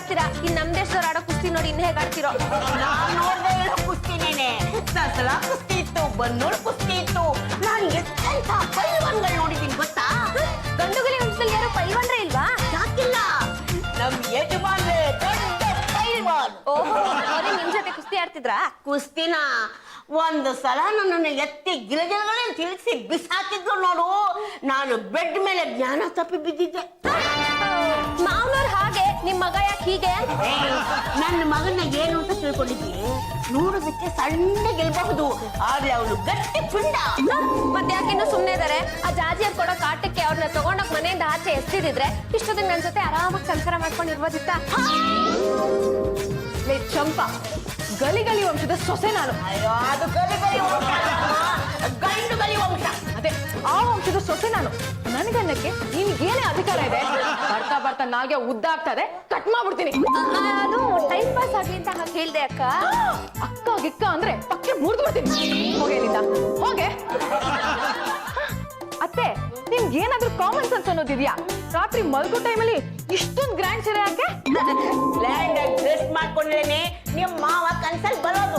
ಆಡ್ತೀರಾ, ಇನ್ ನಮ್ ದೇಶದವ್ರು ಆಡೋ ಕುಸ್ತಿ ನೋಡಿ ಇನ್ ಹೇಗ್ ಆಡ್ತಿರೋ. ನಾನ್ ನೋಡ್ದೆ ಇರೋ ಕುಸ್ತಿನೇನೆ. ದಸರಾ ಕುಸ್ತಿ ಇತ್ತು, ಬನ್ನೋಳ್ ಕುಸ್ತಿ ಇತ್ತು. ನಾನು ಎಷ್ಟೆಂತ ಪೈಲ್ವಾನ್ಗಳು ನೋಡಿದೀನಿ ಗೊತ್ತಾ? ಗಂಡುಗಲಿ ವಂಶದಲ್ಲಿ ಯಾರು ಪೈಲ್ವಾನ್ರೇ ಇಲ್ವಾ? ಯಾಕಿಲ್ಲ, ನಮ್ ಯಜಮಾನ್ರೆ ದೊಡ್ಡ ಪೈಲ್ವಾನ್. ಓಹೋ, ಅವ್ರೇ ನಿಮ್ ಜೊತೆ ಕುಸ್ತಿ ಆಡ್ತಿದ್ರಾ? ಕುಸ್ತಿನ ಒಂದು ಸಲ ನನ್ನನ್ನು ಎತ್ತಿ ಗಿಲಗಿಲಗಳೇ ತಿಳಿಸಿ ಬಿಸಾಕಿದ್ರು ನೋಡು. ನಾನು ಬೆಡ್ ಮೇಲೆ ಜ್ಞಾನ ತಪ್ಪಿ ಬಿದ್ದಿದ್ದೆ. ಮಾವನವ್ರು ಹಾಗೆ, ನಿಮ್ ಮಗ ಯಾಕೆ ಹೀಗೆ? ನನ್ನ ಮಗನ ಏನು ಅಂತ ತಿಳ್ಕೊಂಡಿದ್ವಿ. ನೋಡೋದಕ್ಕೆ ಸಣ್ಣ ಗೆಲ್ಬಹುದು, ಆದ್ರೆ ಅವಳು ಗಟ್ಟಿ ಪಿಂಡ. ಮತ್ತೆ ಯಾಕಿನ್ನು ಸುಮ್ನೆ ಇದಾರೆ? ಆ ಜಾಜಿಯರ್ ಕೊಡೋ ಕಾಟಕ್ಕೆ ಅವ್ರನ್ನ ತಗೊಂಡೋಗ್ ಮನೆಯಿಂದ ಆಚೆ ಎಸ್ತಿದ್ರೆ ಇಷ್ಟೊತ್ತಿಗೆ ನನ್ ಜೊತೆ ಆರಾಮಾಗಿ ಸಂಸಾರ ಮಾಡ್ಕೊಂಡು ಇರ್ಬೋದಿತ್ತ. ಚಂಪಾ, ಗಲಿ ವಂಶದ ಸೊಸೆ ನಾನು. ಅಯ್ಯೋ, ಅದು ಗಲಿ ವಂಶ, ಗಂಡು ಗಲಿ ವಂಶ. ಅದೇ ಆ ವಂಶದ ಸೊಸೆ ನಾನು. ನನಗನ್ನಕ್ಕೆ ನಿನ್ಗೇನೇ ಅಧಿಕಾರ ಇದೆ? ಬರ್ತಾ ಬರ್ತಾ ನಾಲ್ಗೆ ಉದ್ದ ಆಗ್ತದೆ, ಕಟ್ ಮಾಡ್ಬಿಡ್ತೀನಿ. ಅದು ಟೈಮ್ ಪಾಸ್ ಆಗ್ಲಿ ಅಂತ ಹಾಗೆ ಹೇಳ್ದೆ ಅಕ್ಕ. ಅಕ್ಕ ಗಿಕ್ಕ ಅಂದ್ರೆ ಪಕ್ಕೆ ಮುರಿದು ಬಿಡ್ತೀನಿ. ಹೋಗೆ ಇಲ್ಲಿಂದ, ಹೋಗೆ. ಅತ್ತೆ, ನಿಮ್ಗೆ ಏನಾದ್ರೂ ಕಾಮನ್ ಸೆನ್ಸ್ ಅನ್ನೋದಿದ್ಯಾ? ರಾತ್ರಿ ಮಲ್ಗೋ ಟೈಮಲ್ಲಿ ಇಷ್ಟೊಂದು ಗ್ರ್ಯಾಂಡ್ ಸೀರೆ ಯಾಕೆ? ಲ್ಯಾಂಡ್ ಡ್ರೆಸ್ ಮಾಡ್ಕೊಂಡ್ರೇನೆ ನಿಮ್ ಮಾವ ಕನ್ಸಲ್ ಬರೋದು.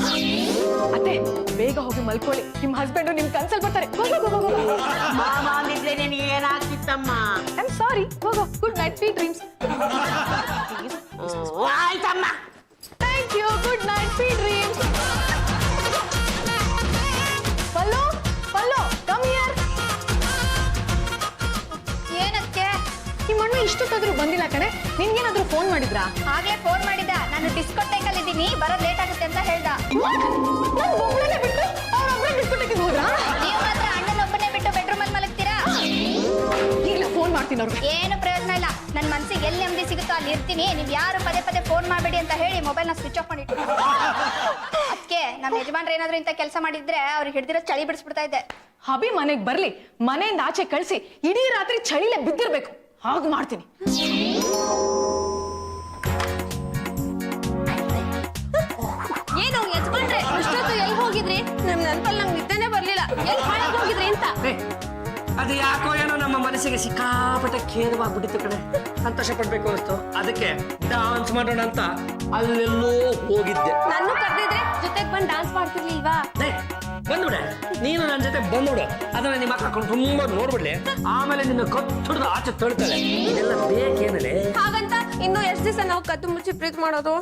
ಅತ್ತೆ, ಬೇಗ ಹೋಗಿ ಮಲ್ಕೊಳ್ಳಿ. ನಿಮ್ ಹಸ್ಬೆಂಡ್ ನಿಮ್ ಕನ್ಸಲ್ ಬರ್ತಾರೆ. ಮಾವ ಅಂದಿದ್ರೆ ನಿನಗೆ ಏನಾಗ್ತಿತ್ತಮ್ಮ? I am sorry. ಹೋಗೋ. Good night, sweet dreams. ಆಯ್ತಮ್ಮ. Thank you. Good night, sweet dreams. Pallu, Pallu, come here. ಏನಕ್ಕೆ? ನಿಮ್ಮ ಅಣ್ಣ ಇಷ್ಟೊತ್ತಾದ್ರೂ ಬಂದಿಲ್ಲ ಕಣೆ. ನಿನ್ಗೇನಾದ್ರೂ ಫೋನ್ ಮಾಡಿದ್ರಾ? ಆಗ್ಲೇ ಫೋನ್ ಮಾಡಿದ್ದ. ನಾನು ಡಿಸ್ಕೋಟೇಕಲ್ಲಿ ಇದ್ದೀನಿ, ಬರೋದ್ ಲೇಟ್ ಆಗುತ್ತೆ ಅಂತ ಹೇಳ್ದ. ನಾನು ಒಬ್ಬಳನ್ನೇ ಬಿಟ್ಟು ಅವ್ರೊಬ್ಬರೇ ಡಿಸ್ಕೋಟೇಕಿಗೆ ಹೋದ್ರಾ? ನೀವು ಮಾತ್ರ ಅಣ್ಣನೊಬ್ಬನೇ ಬಿಟ್ಟು ಬೆಡ್ರೂಮ್ ಅಲ್ಲಿ ಮಲಗ್ತೀರಾ? ಈಗಲೇ ಫೋನ್ ಮಾಡ್ತೀನಿ ಅವ್ರಿಗೆ. ಏನು ಪ್ರಯೋಜನ ಇಲ್ಲ. ನನ್ನ ಮನ್ಸಿಗೆ ಎಲ್ಲಿ ನೆಮ್ಮದಿ ಸಿಗುತ್ತೋ ಅಲ್ಲಿ ಇರ್ತೀನಿ. ನೀವು ಯಾರು ಪದೇ ಪದೇ ಫೋನ್ ಮಾಡಬೇಡಿ ಅಂತ ಹೇಳಿ ಮೊಬೈಲ್ನ ಸ್ವಿಚ್ ಆಫ್ ಮಾಡಿಟ್ಟು. ಅದಕ್ಕೆ ನಮ್ಮ ಯಜಮಾನ್ರು ಏನಾದ್ರು ಇಂಥ ಕೆಲಸ ಮಾಡಿದ್ರೆ ಅವ್ರಿಗೆ ಹಿಡಿದಿರೋ ಚಳಿ ಬಿಡಿಸ್ಬಿಡ್ತಾ ಇದ್ದೆ. ಹಬಿ ಮನೆಗೆ ಬರ್ಲಿ, ಮನೆಯಿಂದ ಆಚೆ ಕಳಿಸಿ ಇಡೀ ರಾತ್ರಿ ಚಳಿಲೆ ಬಿದ್ದಿರ್ಬೇಕು. ಹಾಗೆ ಮಾಡ್ತೀನಿ. ಏನು ಯಜಮಾನ್ರೆ, ಇಷ್ಟೊತ್ತು ಎಲ್ಲಿ ಹೋಗಿದ್ರಿ? ನಮ್ ನೆನಪಲ್ಲಿ ನಂಗೆ ನಿದ್ದೆನೇ ಬರ್ಲಿಲ್ಲ. ಎಲ್ಲಿ ಹಾಳಾಗಿ ಹೋಗಿದ್ರಿ ಅಂತ? ಅದು ಯಾಕೋ ಏನೋ ನಮ್ಮ ಮನಸ್ಸಿಗೆ ಸಿಕ್ಕಾಪಟ್ಟೆ ಖೇದವಾಗ್ಬಿಟ್ಟಿತ್ತು ಕಣೆ. ಸಂತೋಷ ಪಡ್ಬೇಕು ಅನಿಸ್ತು, ಅದಕ್ಕೆ ಡಾನ್ಸ್ ಮಾಡೋಣ ಅಂತ ಅಲ್ಲೆಲ್ಲೋ ಹೋಗಿದ್ದೆ. ನಾನು ಕರೆದಿದ್ರೆ ಜೊತೆಗೆ ಬಂದು ಡಾನ್ಸ್ ಮಾಡ್ತಿರ್ಲಿಲ್ವಾ? ಬಂದ್ಬಿಡೆ, ನೀನು ನನ್ನ ಜೊತೆ ಬಂದ್ಬಿಡು. ಅದನ್ನ ನಿಮ್ಮ ಅಕ್ಕ ಹಾಕೊಂಡು ತುಂಬಾ ನೋಡ್ಬಿಡ್ಲಿ, ಆಮೇಲೆ ನಿನ್ನ ಕತ್ತುಡ್ದು ಆಚೆ ತಳ್ತಾಳೆ. ಇದೆಲ್ಲ ಬೇಕೇನಲೆ? ಹಾಗಂತ ಇನ್ನು ಎಷ್ಟು ದಿವಸ ನಾವು ಕದ್ದು ಮುಚ್ಚಿ ಪ್ರೀತಿ ಮಾಡೋದು?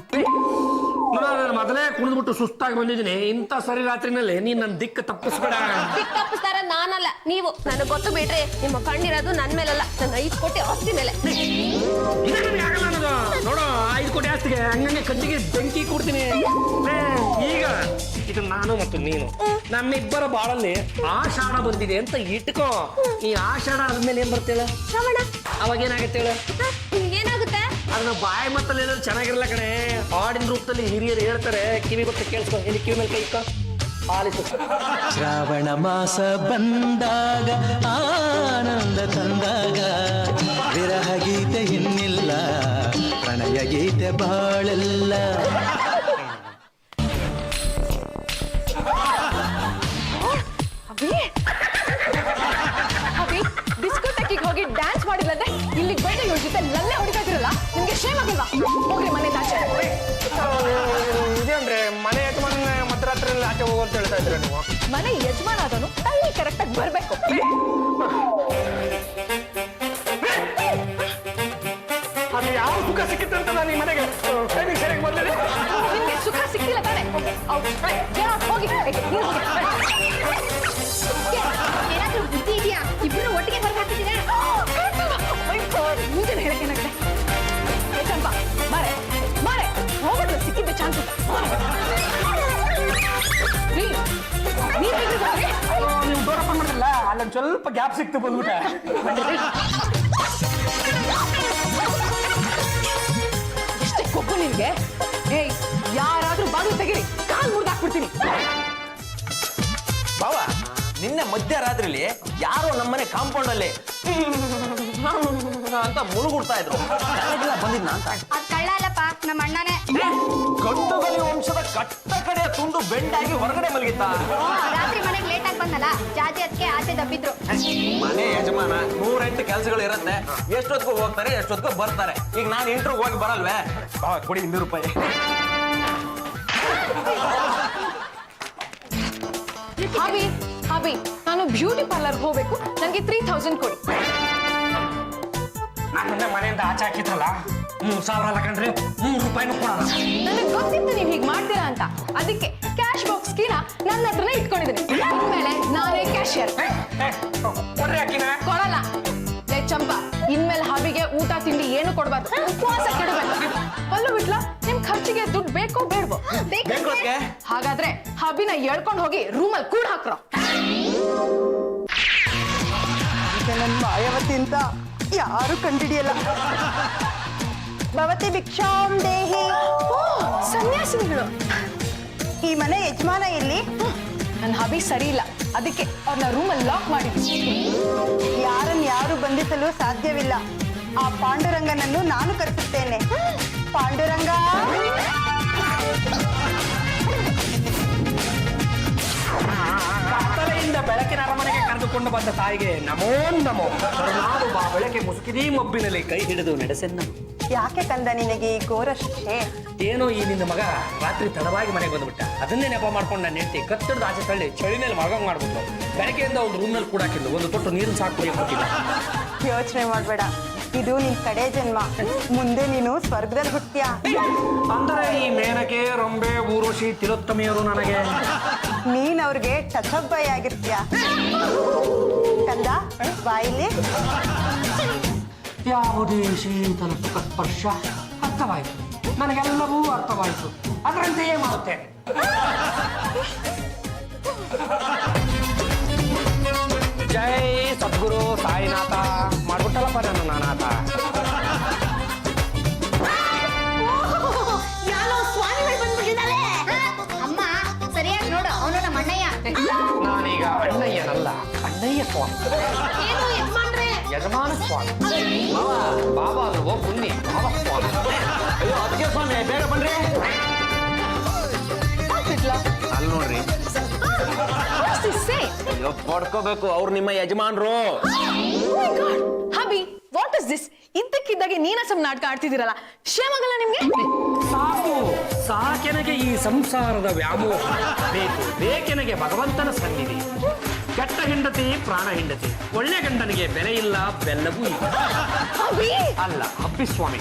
ನಾನು ಮೊದಲೇ ಕುಣಿದ್ಬಿಟ್ಟು ಸುಸ್ತಾಗಿ ಬಂದಿದ್ದೀನಿ. ಇಂಥ ಸರಿ ರಾತ್ರಿನಲ್ಲಿ ನೀನ್ ನನ್ನ ದಿಕ್ಕು ತಪ್ಪಿಸ್ಬೇಡ. ದಿಕ್ಕು ತಪ್ಪಿಸ್ತಾರ ನಾನಲ್ಲ, ನೀವು. ನನಗೆ ಗೊತ್ತು ಬಿಡ್ರಿ, ನಿಮ್ಮ ಕಣ್ಣಿರೋದು ನನ್ ಮೇಲಲ್ಲ, ನನ್ನ 5 ಕೋಟಿ ಆಸ್ತಿ ಮೇಲೆ. ಆಗಲ್ಲ ಅನ್ನೋದು ನೋಡೋ, 5 ಕೋಟಿ ಆಸ್ತಿಗೆ ಹಂಗಂಗೆ ಕಣ್ಣಿಗೆ ಬೆಂಕಿ ಕೊಡ್ತೀನಿ. ಈಗ ಇದು ನಾನು ಮತ್ತು ನೀನು, ನಮ್ಮಿಬ್ಬರ ಬಾಳಲ್ಲಿ ಆಷಾಢ ಬಂದಿದೆ ಅಂತ ಇಟ್ಕೋ. ಈ ಆಷಾಢ ಆದ್ಮೇಲೆ ಏನ್ ಬರ್ತೇಳ? ಶ್ರವಣ. ಅವಾಗ ಏನಾಗುತ್ತೆ ಹೇಳ? ಏನಾಗುತ್ತೆ? ಅದನ್ನ ಬಾಯಿ ಮತ್ತಲ್ಲಿ ಏನಾದ್ರು ಚೆನ್ನಾಗಿರಲ್ಲ ಕಣೆ. ಹಾಡಿನ ರೂಪದಲ್ಲಿ ಹಿರಿಯರು ಹೇಳ್ತಾರೆ, ಕಿವಿ ಗೊತ್ತ ಕೇಳಿಸ್ಕೊ. ಇಲ್ಲಿ ಕಿವಿ ಮೇಲೆ ಕೈ ಇಕ್ಕೋ, ಆಲಿಸು. ಶ್ರಾವಣ ಮಾಸ ಬಂದಾಗ ಆನಂದ ತಂದಾಗ ವಿರಹ ಗೀತೆ ಇನ್ನಿಲ್ಲ, ಪ್ರಣಯ ಗೀತೆ ಬಾಳೆಲ್ಲ. ಅಭಿ, ಡಿಸ್ಕೋಟೆಕ್ಕಿಗೆ ಹೋಗಿ ಡ್ಯಾನ್ಸ್ ಮಾಡಿಲ್ಲದೆ ಇಲ್ಲಿಗೆ ಬಂದು ಇವ್ರ ಜೊತೆ ಲಲ್ಲೆ ಹೊಡಿತಾ ಇದ್ರಲ್ಲ, ನಿಮ್ಗೆ ಶೇಮ್ ಆಗಿಲ್ವಾ? ಹೋಗ್ರಿ ಮನೆಯಿಂದ ಆಚೆ. ಇದೆ ಅಂದ್ರೆ ಮನೆ ಯಜಮಾನ ಮಧ್ಯರಾತ್ರಿಯಲ್ಲಿ ಆಚೆ ಹೋಗೋ ಅಂತ ಹೇಳ್ತಾ ಇದ್ರೆ ನೀವು. ಮನೆ ಯಜಮಾನ ಆದನು ಅಲ್ಲಿ ಕರೆಕ್ಟಾಗಿ ಬರ್ಬೇಕು. ಅದು ಯಾವ ಸುಖ ಸಿಕ್ಕಿತ್ತಂತ ನಾನು ಈ ಮನೆಗೆ ಟೈಮಿಂಗ್ ಸರಿಯಾಗಿ ಬಂದಿದೆ. ನಿಮ್ಗೆ ಸುಖ ಸಿಕ್ಕಿಲ್ಲ ತಾನೆ? ಹೋಗಿ. ಏನಾದ್ರೂ ಬುದ್ಧಿ ಇದೆಯಾ? ಇಬ್ರು ಒಟ್ಟಿಗೆ ಹೊರಗೆ ಹಾಕಿದ್ದೀರಾ? ಮುಂಚೆನೆ ಹೇಳಕ್ಕೇನಾಗಿದೆ? ಚಂಪಾ, ಬಾರೆ ಬಾರೆ, ಹೋಗೋದು ಸಿಕ್ಕಿದ್ದೆ ಚಾನ್ಸ್. ನೀವು ಡೋರಪ್ಪ ಮಾಡಿಲ್ಲ, ಅಲ್ಲೊಂದು ಸ್ವಲ್ಪ ಗ್ಯಾಪ್ ಸಿಕ್ತು, ಬಂದ್ಬಿಟ್ಟೆ. ಎಷ್ಟೇ ಕೊಬ್ಬು ನಿನ್ಗೆ? ಏಯ್, ಯಾರಾದ್ರೂ ಬಾಗಿಲು ತೆಗೀರಿ, ಕಾಲ್ ಮುರಿದಾಕ್ಬಿಡ್ತೀನಿ. ಬಾವ, ನಿನ್ನೆ ಮಧ್ಯರಾತ್ರಿಲಿ ಯಾರೋ ನಮ್ಮನೆ ಕಾಂಪೌಂಡ್ ಅಲ್ಲಿ ಅಂತ ಮುಳುಗುಡ್ತಾ ಇದ್ರು. ಬಂದಿದ್ನ ಅಂತ? ಅದ್ ಕಳ್ಳ ಅಲ್ಲಪ್ಪ, ನಮ್ಮ ಅಣ್ಣನೇ. ಗಂಡುಗಲಿ ವಂಶದ ಕಟ್ಟ ಕಡೆಯ ತುಂಡು ಬೆಂಡಾಗಿ ಹೊರಗಡೆ ಮಲಗಿತ್ತ. ರಾತ್ರಿ ಮನೆಗೆ ಲೇಟ್ ಆಗಿ ಬಂದಲ್ಲ ಜಾಜಿ ಅದಕ್ಕೆ ಆಚೆ ದಬ್ಬಿದ್ರು. ಮನೆ ಯಜಮಾನ 108 ಕೆಲಸಗಳು ಇರುತ್ತೆ. ಎಷ್ಟೊತ್ತಿಗೂ ಹೋಗ್ತಾರೆ, ಎಷ್ಟೊತ್ತಿಗೂ ಬರ್ತಾರೆ. ಈಗ ನಾನು ಇಂಟ್ರ್ಯೂ ಹೋಗಿ ಬರಲ್ವೇ? ಕೊಡಿ 200 ರೂಪಾಯಿ. ಹಾಬಿ ನಾನು ಬ್ಯೂಟಿ ಪಾರ್ಲರ್ ಹೋಗ್ಬೇಕು, ನನಗೆ 3000 ಕೊಡಿ. ನನ್ನ ಮನೆಯಿಂದ ಆಚೆ ಹಾಕಿದ್ರಲ್ಲ 3000 ಅಲ್ಲ ಕಣ್ರಿ, 3 ರೂಪಾಯಿನೂ ಕೊಡಲ್ಲ. ನನಗೆ ಗೊತ್ತಿತ್ತು ನೀವು ಹೀಗೆ ಮಾಡ್ತೀರಾ ಅಂತ, ಅದಕ್ಕೆ ಕ್ಯಾಶ್ ಬಾಕ್ಸ್ ಕೀನ ನನ್ನ ಹತ್ರನೇ ಇಟ್ಕೊಂಡಿದ್ದೀನಿ. ಇನ್ಮೇಲೆ ನಾನೇ ಕ್ಯಾಶಿಯರ್. ಕೊಡ್ರಿ ಅಕ್ಕಿನ. ಕೊಡಲ್ಲ. ಲೇ ಚಂಪಾ, ಇನ್ಮೇಲೆ ಹಾಬಿಗೆ ಊಟ ತಿಂಡಿ ಏನು ಕೊಡಬಾರ್ದು, ಉಪವಾಸ ಕೆಡಬೇಕು. ಅಲ್ಲೂ ಬಿಟ್ಲ ನಿಮ್ ಖರ್ಚಿಗೆ ದುಡ್ಡು ಬೇಕೋ ಬೇಡವೋ? ಬೇಕು ಅದಕ್ಕೆ. ಹಾಗಾದ್ರೆ ಹಾಬಿನ ಎಳ್ಕೊಂಡು ಹೋಗಿ ರೂಮಲ್ಲಿ ಕೂಡ ಹಾಕ್ರೋ. ನನ್ನ ಮಾಯಾವತಿ ಅಂತ ಯಾರು ಕಂಡಿಡಿಯಲ್ಲ. ಭವತಿ ಭಿಕ್ಷಾಂ ದೇಹಿ. ಸನ್ಯಾಸಿನಿಗಳು. ಈ ಮನೆ ಯಜಮಾನ ಇಲ್ಲಿ. ನನ್ನ ಹಾಬಿ ಸರಿ ಇಲ್ಲ, ಅದಕ್ಕೆ ಅವ್ರನ್ನ ರೂಮಲ್ಲಿ ಲಾಕ್ ಮಾಡಿದ್ವಿ. ಯಾರನ್ನು ಯಾರು ಬಂಧಿಸಲು ಸಾಧ್ಯವಿಲ್ಲ. ಆ ಪಾಂಡುರಂಗನನ್ನು ನಾನು ಕರೆಸುತ್ತೇನೆ. ಪಾಂಡುರಂಗ, ಕತ್ತಲೆಯಿಂದ ಬೆಳಕಿನ ಅರಮನೆಗೆ ಕರೆದುಕೊಂಡು ಬಂದ ತಾಯಿಗೆ ನಮೋ ನಮೋ. ಕರುಣಾಳು ಬಾ ಬೆಳಕೆ ಮುಸುಕಿದೀ ಮಬ್ಬಿನಲ್ಲಿ ಕೈ ಹಿಡಿದು ನಡೆಸೆನ್ನ. ಯಾಕೆ ಕಂದ ನಿನಗೆ ಈ ಘೋರ ಶಿಕ್ಷೆ? ಏನೋ ಈ ನಿನ್ನ ಮಗ ರಾತ್ರಿ ತಡವಾಗಿ ಮನೆಗೆ ಬಂದ್ಬಿಟ್ಟ. ಅದನ್ನೇ ನೆಪ ಮಾಡ್ಕೊಂಡು ನಾನು ಹೇಳ್ತಿ ಕತ್ತಡದ ಆಚೆ ತಳ್ಳಿ ಚಳಿ ಮೇಲೆ ಮಗಂಗ್ ಮಾಡ್ಬಿಟ್ಟು ಬೆಳಗ್ಗೆಯಿಂದ ಒಂದು ರೂಮ್ನಲ್ಲಿ ಕೂಡ ಹಾಕಿದ್ದು, ಒಂದು ತೊಟ್ಟು ನೀರು ಸಾಕು ಕೊಟ್ಟಿಲ್ಲ. ಯೋಚನೆ ಮಾಡ್ಬೇಡ, ಇದು ನಿನ್ ಕಡೆ ಜನ್ಮ. ಮುಂದೆ ನೀನು ಸ್ವರ್ಗದಲ್ಲಿ ಹುಟ್ಟ್ಯಾ. ಅಂದರೆ ಈ ಮೇನಕೆ, ರೊಂಬೆ, ಊರ್ವಶಿ, ತಿಲೋತ್ತಮಿಯರು ನನಗೆ ನೀನ್ ಅವ್ರಿಗೆ ಟಚಬ್ಬೈ ಆಗಿರ್ತೀಯ. ಕಂದ ಬಾಯಿಲಿ. ಯಾವುದೇ ಶೀತಲ ಸುಖ ಸ್ಪರ್ಶ ಅರ್ಥವಾಯಿತು, ನನಗೆಲ್ಲವೂ ಅರ್ಥವಾಯಿತು. ಅದರಂತೆಯೇ ಮಾಡುತ್ತೇನೆ. ಜೈ ಸದ್ಗುರು ಸಾಯಿನಾಥ. ಮಾಡ್ಬಿಟ್ಟಲ್ಲಪ್ಪ ನನ್ನ ನಾನಾಥ. ಯಾರೋ ಸ್ವಾಮಿಗಳು ಬಂದ್ಬಿಟ್ಟಿದ್ದಾರೆ. ಅಮ್ಮ ಸರಿಯಾಗಿ ನೋಡು, ಅವನು ನಮ್ಮ ಅಣ್ಣಯ್ಯ. ನಾನೀಗ ಅಣ್ಣಯ್ಯನಲ್ಲ, ಅಣ್ಣಯ್ಯ ಸ್ವಾಮಿ, ಏನು ಯಜಮಾನ್ರೆ? ಯಜಮಾನ ಸ್ವಾಮಿ. ಬಾಬಾ ಅಲ್ವೋ ಪುಣ್ಯ ಬಾಬಾ ಸ್ವಾಮಿ. ಅಯ್ಯೋ ಅದಕ್ಕೆ ಸ್ವಾಮಿ ಬೇಗ ಬನ್ರಿ. ಅಲ್ಲಿ ನೋಡ್ರಿ, ಅಯ್ಯೋ ಪಡ್ಕೋಬೇಕು, ಅವ್ರು ನಿಮ್ಮ ಯಜಮಾನ್ರು. Hobby, what is this? ಇದ್ದಕ್ಕಿದ್ದಾಗೆ ನೀನಸಂ ನಾಟಕ ಆಡ್ತಿದ್ದೀರಲ್ಲ, ಕ್ಷೇಮಗಲ್ಲ ನಿಮ್ಗೆ? ಸಾಕು ಸಾಕೆನಗೆ ಈ ಸಂಸಾರದ ವ್ಯಾಮೋಹ, ಬೇಕು ಬೇಕೆನಗೆ ಭಗವಂತನ ಸನ್ನಿಧಿ. ಕೆಟ್ಟ ಹೆಂಡತಿ ಪ್ರಾಣ ಹೆಂಡತಿ, ಒಳ್ಳೆ ಗಂಡನಿಗೆ ಬೆಲೆ ಇಲ್ಲ, ಬೆಲ್ಲವೂ ಇಲ್ಲ. ಹಾಬಿ, ಅಲ್ಲ ಅಬ್ಬಿಸ್ವಾಮಿ.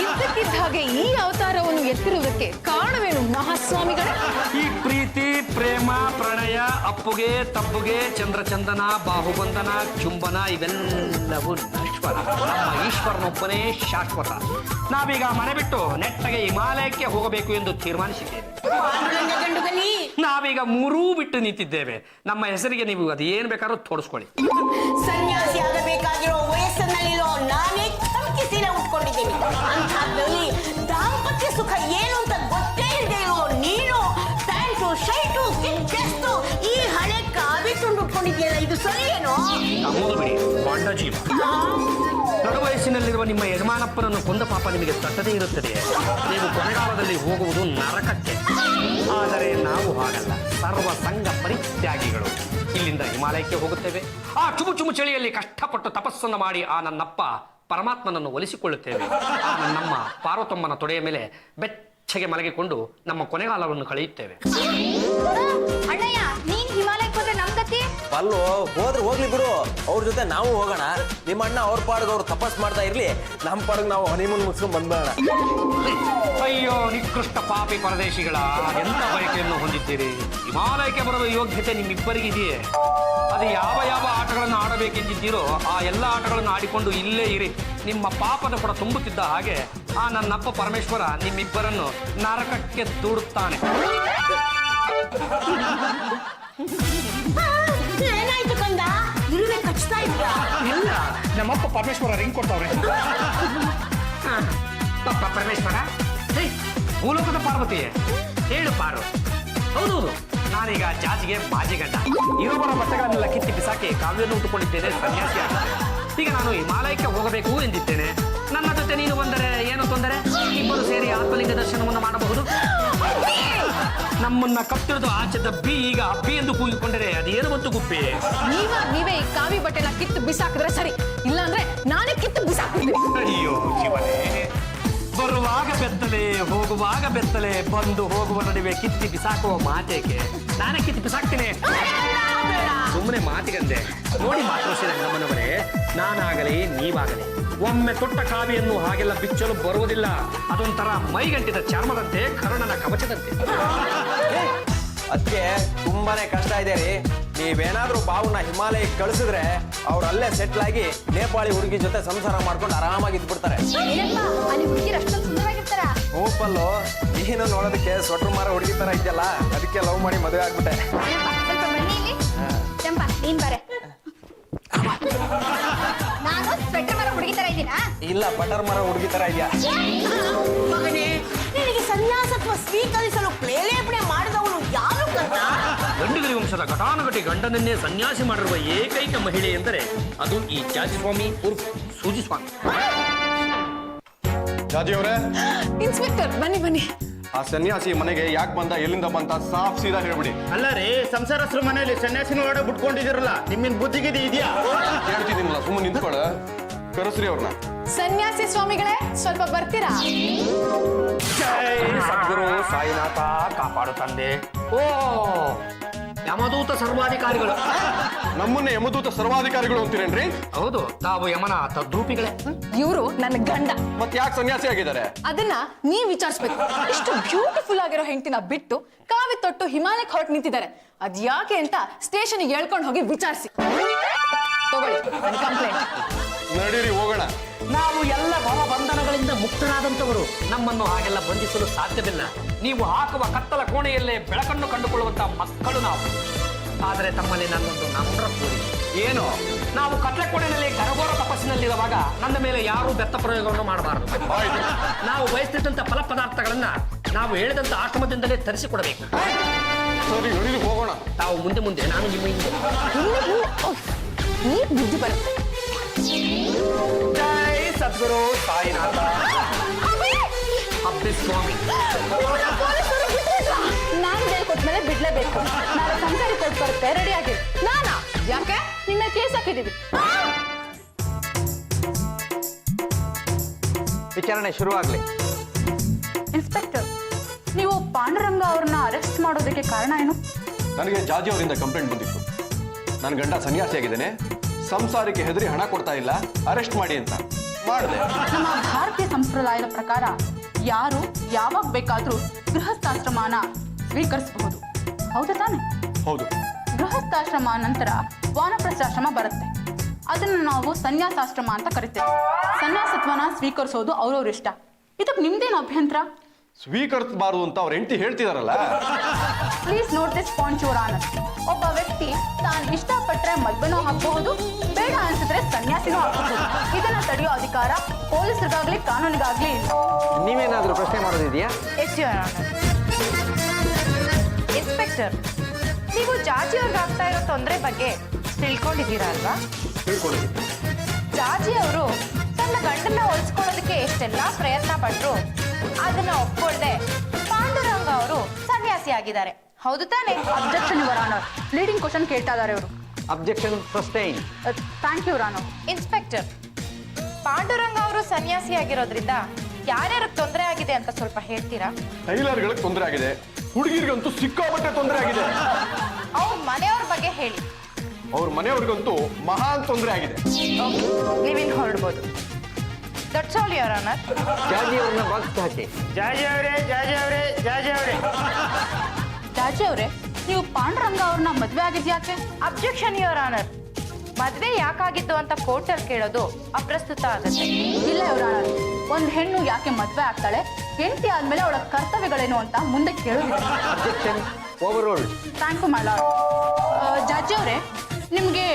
ಇದ್ದಕ್ಕಿದ್ದ ಹಾಗೆ ಈ ಅವತಾರವನ್ನು ಎತ್ತಿರುವುದಕ್ಕೆ ಕಾರಣವೇನು ಮಹಾಸ್ವಾಮಿಗಳೇ? ಈ ಪ್ರೀತಿ ಪ್ರೇಮ ಪ್ರಣಯ ಅಪ್ಪುಗೆ ತಪ್ಪುಗೆ ಚಂದ್ರಚಂದನ ಬಾಹುಬಂಧನ ಚುಂಬನ ಇವೆಲ್ಲವೂ ನಶ್ವರ. ನಮ್ಮ ಈಶ್ವರನೊಬ್ಬನೇ ಶಾಶ್ವತ. ನಾವೀಗ ಮನೆ ಬಿಟ್ಟು ನೆಟ್ಟಗೆ ಹಿಮಾಲಯಕ್ಕೆ ಹೋಗಬೇಕು ಎಂದು ತೀರ್ಮಾನಿಸಿದ್ದೇವೆ. ಪಾಂಡುರಂಗ ಗಂಡುಗಲಿ. ನಾವೀಗ ಮೂರೂ ಬಿಟ್ಟು ನಿಂತಿದ್ದೇವೆ. ನಮ್ಮ ಹೆಸರಿಗೆ ನೀವು ಅದೇನ್ ಬೇಕಾದ್ರೂ ತೋರಿಸ್ಕೊಳ್ಳಿ. ಸನ್ಯಾಸಿ ಆಗಬೇಕಾಗಿರೋ ವಯಸ್ಸಿನಲ್ಲಿರೋ ನಾನೇ ತಮ್ಕಿ ಸೀರೆ ಉಟ್ಕೊಂಡಿದ್ದೀನಿ. ಅಂಥದ್ರಲ್ಲಿ ದಾಂಪತ್ಯ ಸುಖ ಏನು ಅಂತ ಗೊತ್ತೇ ಇಲ್ಲದೆ ಇರೋ ನೀನು ಪ್ಯಾಂಟು ಶರ್ಟು ಕಿಚ್ಚೆಸ್ತು ಈ ಹಳೆ ಕಾವಿ ತುಂಡು ಉಟ್ಕೊಂಡಿದ್ದೀಯಲ್ಲ, ಇದು ಸರಿ ಏನೋ? ನಮ್ಮದು ಬಿಡಿ ಬಾಂಡ ಜೀವ. ನಡು ವಯಸ್ಸಿನಲ್ಲಿರುವ ನಿಮ್ಮ ಯಜಮಾನಪ್ಪನನ್ನು ಕೊಂದ ಪಾಪ ನಿಮಗೆ ತಟ್ಟದೇ ಇರುತ್ತದೆ. ನೀವು ಕೊನೆಗಾಲದಲ್ಲಿ ಹೋಗುವುದು ನರಕಕ್ಕೆ. ಆದರೆ ನಾವು ಹಾಗಲ್ಲ, ಸರ್ವ ಸಂಘ ಪರಿತ್ಯಾಗಿಗಳು. ಇಲ್ಲಿಂದ ಹಿಮಾಲಯಕ್ಕೆ ಹೋಗುತ್ತೇವೆ. ಆ ಚುಮು ಚಳಿಯಲ್ಲಿ ಕಷ್ಟಪಟ್ಟು ತಪಸ್ಸನ್ನು ಮಾಡಿ ಆ ನನ್ನಪ್ಪ ಪರಮಾತ್ಮನನ್ನು ಒಲಿಸಿಕೊಳ್ಳುತ್ತೇವೆ. ಆ ನನ್ನಮ್ಮ ಪಾರ್ವತಮ್ಮನ ತೊಡೆಯ ಮೇಲೆ ಬೆಚ್ಚಗೆ ಮಲಗಿಕೊಂಡು ನಮ್ಮ ಕೊನೆಗಾಲವನ್ನು ಕಳೆಯುತ್ತೇವೆ. ಅಣ್ಣಯ್ಯ, ನೀನ್ ಹಿಮಾಲಯಕ್ಕೆ ಹೋದ್ರೆ ನಮ್ ಗತಿ? ಅಲ್ಲೋ ಹೋದ್ರೆ ಹೋಗ್ಲಿ ಬಿಡು, ಅವ್ರ ಜೊತೆ ನಾವು ಹೋಗೋಣ. ನಿಮ್ಮ ಅಣ್ಣ ಅವ್ರ ಪಾಡ್ಗೆ ಅವ್ರು ತಪಸ್ ಮಾಡ್ತಾ ಇರ್ಲಿ, ನಮ್ಮ ಪಾಡ್ಗೆ ನಾವು ಹನಿಮೂನ್ ಮುಗಿಸ್ಕೊಂಡ್ ಬಂದ್ಬೇಡ. ಅಯ್ಯೋ ನಿಕೃಷ್ಟ ಪಾಪಿ ಪರದೇಶಿಗಳ, ಎಂತ ಬಯಕೆಯನ್ನು ಹೊಂದಿದ್ದೀರಿ? ಹಿಮಾಲಯಕ್ಕೆ ಬರುವ ಯೋಗ್ಯತೆ ನಿಮ್ಮಿಬ್ಬರಿಗಿದೆಯೇ? ಅದು ಯಾವ ಯಾವ ಆಟಗಳನ್ನು ಆಡಬೇಕೆಂದಿದ್ದೀರೋ ಆ ಎಲ್ಲ ಆಟಗಳನ್ನು ಆಡಿಕೊಂಡು ಇಲ್ಲೇ ಇರಿ. ನಿಮ್ಮ ಪಾಪದ ಕೊಡ ತುಂಬುತ್ತಿದ್ದ ಹಾಗೆ ಆ ನನ್ನಪ್ಪ ಪರಮೇಶ್ವರ ನಿಮ್ಮಿಬ್ಬರನ್ನು ನರಕಕ್ಕೆ ದೂಡುತ್ತಾನೆ. ಏನಾಯ್ತು ಕಂದ? ಇರುವೆ ಕಚ್ತಾ ಇದ್ಯಾ? ಇಲ್ಲ, ನಮ್ಮಪ್ಪ ಪರಮೇಶ್ವರ ರಿಂಗ್ ಕೊಡ್ತಾವ್ರೆ. ಪಪ್ಪ ಪರಮೇಶ್ವರ, ಭೂಲೋಕದ ಪಾರ್ವತಿಯೇ ಹೇಳು ಪಾರು. ಹೌದೌದು, ನಾನೀಗ ಜಾಜಿಗೆ ಬಾಜಿಗಂಡ. ಇರುವರ ಬಟ್ಟೆಗಳನ್ನೆಲ್ಲ ಕಿತ್ತಿ ಬಿಸಾಕಿ ಕಾವ್ಯನ್ನು ಉಟ್ಟುಕೊಂಡಿದ್ದೇನೆ, ಸನ್ಯಾಸಿ ಆಗಿದ್ದೆ. ಈಗ ನಾನು ಹಿಮಾಲಯಕ್ಕೆ ಹೋಗಬೇಕು ಎಂದಿದ್ದೇನೆ. ನನ್ನ ಜೊತೆ ನೀನು ಬಂದರೆ ಏನು ತೊಂದರೆ? ಇಬ್ಬರು ಸೇರಿ ಆತ್ಮಲಿಂಗ ದರ್ಶನವನ್ನು ಮಾಡಬಹುದು. ನಮ್ಮನ್ನ ಕತ್ತಿರೋದು ಆಚೆ ದಬ್ಬಿ ಈಗ ಅಬ್ಬಿ ಎಂದು ಕೂಗಿಕೊಂಡರೆ ಅದೇನು ಬಂತು ಗುಪ್ಪಿ? ನೀವೇ ಈ ಕಾವಿ ಬಟ್ಟೆನ ಕಿತ್ತು ಬಿಸಾಕಿದ್ರೆ ಸರಿ, ಇಲ್ಲಾಂದ್ರೆ ನಾನೇ ಕಿತ್ತು ಬಿಸಾಕ್ತೀನಿ. ಅಯ್ಯೋ ಶಿವನೇ, ಬರುವಾಗ ಬೆತ್ತಲೆ ಹೋಗುವಾಗ ಬೆತ್ತಲೆ, ಬಂದು ಹೋಗುವ ನಡುವೆ ಕಿತ್ತಿ ಬಿಸಾಕುವ ಮಾತೇಕೆ? ನಾನೇ ಕಿತ್ತಿ ಬಿಸಾಕ್ತೀನಿ. ಸುಮ್ಮನೆ ಮಾತಿಗಂದೆ. ನೋಡಿ ಮಾತೃಶ್ರೀ ರಂಗಮ್ಮನವರೇ, ನಾನಾಗಲಿ ನೀವಾಗಲಿ ಒಮ್ಮೆ ತೊಟ್ಟ ಕಾವಿಯನ್ನು ಹಾಗೆಲ್ಲ ಬಿಚ್ಚಲು ಬರುವುದಿಲ್ಲ. ಅದೊಂಥರ ಮೈಗಂಟಿದ ಚರ್ಮದಂತೆ, ಕರ್ಣನ ಕವಚದಂತೆ. ಅದಕ್ಕೆ ತುಂಬಾನೇ ಕಷ್ಟ ಇದೆ ರೀ. ನೀವೇನಾದ್ರೂ ಬಾವುನ ಹಿಮಾಲಯಕ್ಕೆ ಕಳಿಸಿದ್ರೆ ಅವ್ರು ಅಲ್ಲೇ ಸೆಟ್ಲ್ ಆಗಿ ನೇಪಾಳಿ ಹುಡುಗಿ ಜೊತೆ ಸಂಸಾರ ಮಾಡ್ಕೊಂಡು ಆರಾಮಾಗಿ ಇದ್ಬಿಡ್ತಾರೆ. ಏನಪ್ಪ ಅಲ್ಲಿ ಹುಡುಗಿರು ಅಷ್ಟೊಂದು ಸುಂದರವಾಗಿರ್ತಾರ? ಹೂಪಲ್ಲು ನೀನು ನೋಡೋದಕ್ಕೆ ಸ್ವೆಟರ್ ಮಾರ ಹುಡುಗಿ ತರ ಇದೆಯಲ್ಲ, ಅದಕ್ಕೆ ಲವ್ ಮಾಡಿ ಮದುವೆ ಆಗ್ಬಿಟ್ಟೆ. ಸ್ವಲ್ಪ ಬನ್ನಿ ಇಲ್ಲಿ. ಚಂಪಾ ನೀನ್ ಬಾರೆ. ನಾನು ಸ್ವೆಟರ್ ಮರ ಹುಡುಗಿ ತರ ಇದ್ದೀನಾ? ಇಲ್ಲ, ಬಟರ್ ಮರ ಹುಡುಗಿ ತರ ಇದೆಯಾ? ಮಗನೇ, ನಿನಗೆ ಸನ್ಯಾಸತ್ವ ಸ್ವೀಕರಿಸಲು ಪ್ರೇರೇಪಣೆ ಮಾಡಿದವನು ಯಾರು ಕರ್ಣ? ಗಂಡುಗರಿ ವಂಶದ ಘಟಾನುಘಟಿ ಗಂಡನನ್ನೇ ಸನ್ಯಾಸಿ ಮಾಡಿರುವ ಏಕೈಕ ಮಹಿಳೆ ಎಂದರೆ ಅದು ಈ ಜಾಜಿಸ್ವಾಮಿ ಉರ್ಫ್ ಸೂಜಿ ಸ್ವಾಮಿ. ಜಾಜಿಯವರೇ, ಇನ್ಸ್ಪೆಕ್ಟರ್ ಬನ್ನಿ ಬನ್ನಿ. ಆ ಸನ್ಯಾಸಿ ಮನೆಗೆ ಯಾಕೆ ಬಂದ, ಎಲ್ಲಿಂದ ಬಂತ ಸಾಫ್ ಸೀದಾ ಹೇಳ್ಬಿಡಿ. ಅಲ್ಲ ರೀ, ಸಂಸಾರಸ್ರ ಮನೆಯಲ್ಲಿ ಸನ್ಯಾಸಿನ ಒಡೆ ಬಿಟ್ಕೊಂಡಿದಿರಲ್ಲ, ನಿಮ್ಮಿನ್ ಬುದ್ಧಿಗಿದಿ ಇದೆಯಾ? ಹೇಳ್ತಿದ್ದೀನಲ್ಲ, ಸುಮ್ಮನೆ ನಿಂತ್ಕೊಳ್ಳ. ಕರೆಸ್ರಿ ಅವ್ರನ್ನ. ಸನ್ಯಾಸಿ ಸ್ವಾಮಿಗಳೇ, ಸ್ವಲ್ಪ ಬರ್ತೀರಾ? ಜೈ ಸದ್ಗುರು ಸಾಯಿನಾಥ ಕಾಪಾಡು ತಂದೆ. ಓ ಯಮದೂತ ಸರ್ವಾಧಿಕಾರಿಗಳು. ನಮ್ಮನ್ನ ಯಮದೂತ ಸರ್ವಾಧಿಕಾರಿಗಳು ಅಂತೀರೇನ್ರಿ? ಹೌದು, ತಾವು ಯಮನ ತದ್ರೂಪಿಗಳೇ. ಇವರು ನನ್ನ ಗಂಡ. ಮತ್ತೆ ಯಾಕೆ ಸನ್ಯಾಸಿ ಆಗಿದ್ದಾರೆ? ಅದನ್ನ ನೀವ್ ವಿಚಾರಿಸ್ಬೇಕು. ಇಷ್ಟು ಬ್ಯೂಟಿಫುಲ್ ಆಗಿರೋ ಹೆಂಡತಿನ ಬಿಟ್ಟು ಕಾವಿ ತೊಟ್ಟು ಹಿಮಾಲಯಕ್ಕೆ ಹೊರಟು ನಿಂತಿದ್ದಾರೆ. ಅದ್ ಯಾಕೆ ಅಂತ ಸ್ಟೇಷನ್ಗೆ ಹೇಳ್ಕೊಂಡು ಹೋಗಿ ವಿಚಾರಿಸಿ. ತಗೊಳ್ಳಿ ನನ್ನ ಕಂಪ್ಲೇಂಟ್. ನಡೀರಿ ಹೋಗೋಣ. ನಾವು ಎಲ್ಲ ಭವಬಂಧನಗಳಿಂದ ಮುಕ್ತರಾದಂತವರು. ನಮ್ಮನ್ನು ಹಾಗೆಲ್ಲ ಬಂಧಿಸಲು ಸಾಧ್ಯವಿಲ್ಲ. ನೀವು ಹಾಕುವ ಕತ್ತಲ ಕೋಣೆಯಲ್ಲೇ ಬೆಳಕನ್ನು ಕಂಡುಕೊಳ್ಳುವಂತ ಮಕ್ಕಳು ನಾವು. ಆದರೆ ತಮ್ಮಲ್ಲಿ ನನ್ನೊಂದು ನಮ್ರ ಕೋರಿಕೆ. ಏನು? ನಾವು ಕತ್ತಲೆ ಕೋಣೆಯಲ್ಲಿ ಕರಗೋರ ತಪಸ್ಸಿನಲ್ಲಿರುವಾಗ ನನ್ನ ಮೇಲೆ ಯಾರೂ ಬೆತ್ತ ಪ್ರಯೋಗವನ್ನು ಮಾಡಬಾರದು. ನಾವು ಬಯಸ್ತಿದ್ದಂತ ಫಲ ಪದಾರ್ಥಗಳನ್ನ ನಾವು ಹೇಳಿದಂತ ಆಶ್ರಮದಿಂದಲೇ ತರಿಸಿಕೊಡಬೇಕು. ಸರಿ, ನಡೀರಿ ಹೋಗೋಣ. ತಾವು ಮುಂದೆ ಮುಂದೆ, ನಾನು ನಿಮ್ಮ ಹಿಂದೆ. ನೀವ್ ಬುದ್ಧಿ ಬರುತ್ತೆ. ಜೈ ಸದ್ಗುರು ಸಾಯಿನಾಥ ಅಬ್ಬಿ ಸ್ವಾಮಿ. ನಾನು ಹೇಳ್ಕೊಟ್ಮೇಲೆ ಬಿಡ್ಲೇಬೇಕು. ನಾಳೆ ಸಂಸಾರಿ ಕೊಟ್ಟು ಬರುತ್ತೆ, ರೆಡಿ ಆಗಿ. ನಾನಾ? ಯಾಕೆ? ನಿನ್ನ ಕೇಸ್ ಹಾಕಿದೀವಿ. ವಿಚಾರಣೆ ಶುರುವಾಗ್ಲಿ. ಇನ್ಸ್ಪೆಕ್ಟರ್, ನೀವು ಪಾಂಡುರಂಗ ಅವ್ರನ್ನ ಅರೆಸ್ಟ್ ಮಾಡೋದಕ್ಕೆ ಕಾರಣ ಏನು? ನನಗೆ ಜಾಜಿ ಅವರಿಂದ ಕಂಪ್ಲೇಂಟ್ ಬಂದಿತ್ತು. ನನ್ನ ಗಂಡ ಸನ್ಯಾಸಿ ಆಗಿದ್ದೇನೆ, ಸಂಸಾರಕ್ಕೆ ಹೆದರಿ ಹಣ ಕೊಡ್ತಾ ಇಲ್ಲ, ಅರೆಸ್ಟ್ ಮಾಡಿ ಅಂತ ಮಾಡಿದೆ. ನಮ್ಮ ಭಾರತೀಯ ಸಂಪ್ರದಾಯದ ಪ್ರಕಾರ ಯಾರು ಯಾವಾಗ ಬೇಕಾದ್ರೂ ಗೃಹಸ್ಥಾಶ್ರಮನ ಸ್ವೀಕರಿಸಬಹುದು, ಹೌದಾ ತಾನೆ? ಹೌದು. ಗೃಹಸ್ಥಾಶ್ರಮ ನಂತರ ವಾನಪ್ರಸ್ಥಾಶ್ರಮ ಬರುತ್ತೆ. ಅದನ್ನು ನಾವು ಸನ್ಯಾಸಾಶ್ರಮ ಅಂತ ಕರಿತೇವೆ. ಸನ್ಯಾಸತ್ವನ ಸ್ವೀಕರಿಸೋದು ಅವ್ರವ್ರ ಇಷ್ಟ. ಇದಕ್ಕೆ ನಿಮ್ದೇನು ಅಭ್ಯಂತರ? ಸ್ವೀಕರಿಸಬಾರದು ಅಂತ ಅವ್ರ ಹೆಂಡತಿ ಹೇಳ್ತಿದಾರಲ್ಲ. Please note this point your honour. ಒಬ್ಬ ವ್ಯಕ್ತಿ ತಾನು ಇಷ್ಟಪಟ್ಟರೆ ಮದ್ವೆನೂ ಹಾಕಬಹುದು, ಬೇಡ ಅನ್ಸಿದ್ರೆ ಸನ್ಯಾಸಿನೂ ಹಾಕಬಹುದು. ಇದನ್ನ ತಡೆಯೋ ಅಧಿಕಾರ ಪೊಲೀಸರಿಗಾಗ್ಲಿ ಕಾನೂನಿಗಾಗ್ಲಿ ಇಲ್ಲ. ನೀವೇನಾದ್ರೂ ಪ್ರಶ್ನೆ ಮಾಡೋದಿದೆಯಾ? Yes your honour. ಇನ್ಸ್ಪೆಕ್ಟರ್, ನೀವು ಜಾಜಿ ಅವ್ರಿಗೆ ಆಗ್ತಾ ಇರೋ ತೊಂದರೆ ಬಗ್ಗೆ ತಿಳ್ಕೊಂಡಿದ್ದೀರಾ ಅಲ್ವಾ? ತಿಳ್ಕೊಂಡಿದ್ದೀನಿ. ಜಾಜಿ ಅವರು ತನ್ನ ಗಂಡನ್ನ ಹೊಲಿಸ್ಕೊಳ್ಳೋದಕ್ಕೆ ಎಷ್ಟೆಲ್ಲ ಪ್ರಯತ್ನ ಪಟ್ರು ಅದನ್ನ ಒಪ್ಕೊಳ್ದೆ ಪಾಂಡುರಂಗ ಅವರು ಸನ್ಯಾಸಿ ಆಗಿದ್ದಾರೆ, ಹೌದು ತಾನೆ? Objection your honour. Leading question ಕೇಳ್ತಾ ಇದ್ದಾರೆ ಅವರು. Objection sustain. Thank you your honour. Inspector, Panduranga ಅವರು ಸನ್ಯಾಸಿ ಆಗಿರೋದ್ರಿಂದ ಯಾರ್ಯಾರಿಗೆ ತೊಂದರೆ ಆಗಿದೆ ಅಂತ ಸ್ವಲ್ಪ ಹೇಳ್ತೀರಾ? ಟೈಲರ್ಗಳಿಗೆ ತೊಂದರೆ ಆಗಿದೆ, ಹುಡುಗಿರಿಗಂತೂ ಸಿಕ್ಕಾಪಟ್ಟೆ ತೊಂದರೆ ಆಗಿದೆ. ಅವ್ರ ಮನೆಯವ್ರ ಬಗ್ಗೆ ಹೇಳಿ. ಅವ್ರ ಮನೆಯವ್ರಿಗಂತೂ ಮಹಾನ್ ತೊಂದರೆ ಆಗಿದೆ. ನೀವಿನ್ ಹೊರಡ್ಬೋದು. That's all your honour. Jaji ಅವ್ರನ್ನ ಬಾಕ್ಸ್ ಹಾಕಿ. ಜಾಜಿ ಅವರೇ, ಜಾಜಿ ಅವರೇ, ಜಾಜಿ ಅವರೇ. ಜಾಜಿ ಅವರೇ, ನೀವು ಪಾಂಡುರಂಗ ಅವ್ರನ್ನ ಮದ್ವೆ ಆಗಿದ್ಯಾಕೆ? Objection your honour. ಮದ್ವೆ ಯಾಕಾಗಿತ್ತು ಅಂತ ಕೋರ್ಟಲ್ಲಿ ಕೇಳೋದು ಅಪ್ರಸ್ತುತ ಆಗುತ್ತೆ. ಇಲ್ಲ ಯುವರ್ ಆನರ್, ಒಂದ್ ಹೆಣ್ಣು ಯಾಕೆ ಮದ್ವೆ ಆಗ್ತಾಳೆ, ಹೆಂಡತಿ ಆದ್ಮೇಲೆ ಅವಳ ಕರ್ತವ್ಯಗಳೇನು ಅಂತ ಮುಂದೆ ಕೇಳೋದಿಲ್ಲ. Objection overruled. Thank you my lord. Jaji ಅವರೇ, ನಿಮ್ಗೆ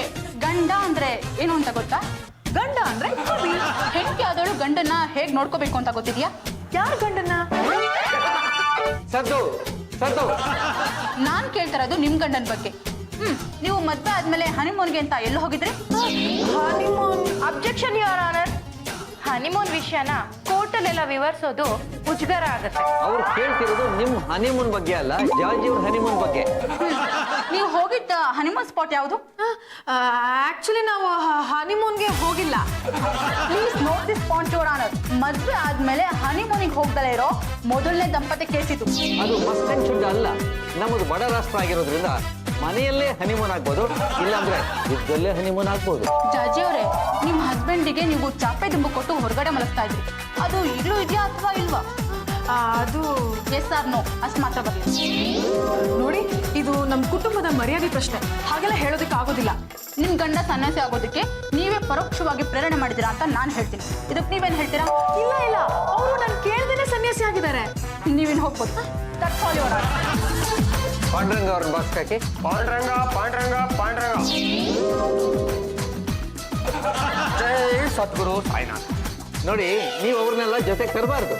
ಗಂಡ ಅಂದ್ರೆ ಏನು ಅಂತ ಗೊತ್ತಾ? ಗಂಡ ಅಂದ್ರೆ ಕವಿ. ಹೆಂಡತಿ ಆದವಳು ಗಂಡನ್ನ ಹೇಗ್ ನೋಡ್ಕೋಬೇಕು ಅಂತ ಗೊತ್ತಿದ್ಯಾ? ಯಾರ ಗಂಡನ್ನ? ಸದ್ದು ಸದ್ದು. ನಾನ್ ಕೇಳ್ತಾರದು ನಿಮ್ ಗಂಡನ ಬಗ್ಗೆ. ನೀವು ಮದ್ವೆ ಆದ್ಮೇಲೆ ಹನಿಮೂನ್ಗೆ ಅಂತ ಎಲ್ಲಿ ಹೋಗಿದ್ರಿ? Honeymoon. Objection your honour. Honeymoon ವಿಷಯನ ಕೋರ್ಟಲ್ಲೆಲ್ಲ ವಿವರಿಸೋದು ಮುಜುಗರ ಆಗುತ್ತೆ. ಅವ್ರು ಕೇಳ್ತಿರೋದು ನಿಮ್ ಹನಿಮೂನ್ ಬಗ್ಗೆ ಅಲ್ಲ, ಜಾರ್ಜಿ ಅವ್ರ ಹನಿಮೂನ್ ಬಗ್ಗೆ. ನೀವು ಹೋಗಿದ್ದ ಹನಿಮೂನ್ ಸ್ಪಾಟ್ ಯಾವುದು? ಆಕ್ಚುಲಿ ನಾವು ಹನಿಮೂನ್ಗೆ ಹೋಗಿಲ್ಲ. Please note this point your honour. ಮದುವೆ ಆದ್ಮೇಲೆ ಹನಿಮೂನಿಗೆ ಹೋಗ್ದಲೇ ಇರೋ ಮೊದಲನೇ ದಂಪತಿ ಕೇಸ್ ಇದು. ಅದು ಮಸ್ಟ್ ಅಂಡ್ ಶುಡ್ ಅಲ್ಲ. ನಮ್ಮದು ಬಡ ರಾಷ್ಟ್ರ ಆಗಿರೋದ್ರಿಂದ ಮನೆಯಲ್ಲೇ ಹನಿಮೂನ್ ಆಗ್ಬೋದು, ಇಲ್ಲಾಂದ್ರೆ ಯುದ್ಧದಲ್ಲೇ ಹನಿಮೂನ್ ಆಗ್ಬೋದು. ಜಾಜಿ ಅವರೇ, ನಿಮ್ಮ ಹಸ್ಬೆಂಡಿಗೆ ನೀವು ಚಾಪೆ ದುಂಬು ಕೊಟ್ಟು ಹೊರಗಡೆ ಮಲಗ್ತಾ ಇದ್ರಿ, ಅದು ಈಗಲೂ ಇದೆಯಾ ಅಥವಾ ಇಲ್ವಾ? ಅದು ಎಸ್ ಆರ್ ನೋ ಅಷ್ಟು ಮಾತ್ರ ಬರಲಿ. ನೋಡಿ, ಇದು ನಮ್ಮ ಕುಟುಂಬದ ಮರ್ಯಾದೆ ಪ್ರಶ್ನೆ, ಹಾಗೆಲ್ಲ ಹೇಳೋದಕ್ಕೆ ಆಗೋದಿಲ್ಲ. ನಿಮ್ ಗಂಡ ಸನ್ಯಾಸಿ ಆಗೋದಕ್ಕೆ ನೀವೇ ಪರೋಕ್ಷವಾಗಿ ಪ್ರೇರಣೆ ಮಾಡಿದಿರಾ ಅಂತ ನಾನು ಹೇಳ್ತೀನಿ. ಇದಕ್ಕೆ ನೀವೇನ್ ಹೇಳ್ತೀರಾ? ಇಲ್ಲ ಇಲ್ಲ, ಅವರು ನಾನು ಕೇಳ್ದೇನೆ ಸನ್ಯಾಸಿ ಆಗಿದ್ದಾರೆ. ನೀವೇನು ಹೋಗ್ಬೋದು. That's all your honour. Pandranga ಅವ್ರನ್ನ ಬಾಸ್ ಕಾಕಿ. ಪಾಂಡ್ರಂಗ ಪಾಂಡ್ರಂಗ ಪಾಂಡ್ರಂಗ. ಜೈ ಸದ್ಗುರು ಸಾಯಿನಾಥ್. ನೋಡಿ, ನೀವು ಅವ್ರನ್ನೆಲ್ಲ ಜೊತೆ ತರಬಾರ್ದು.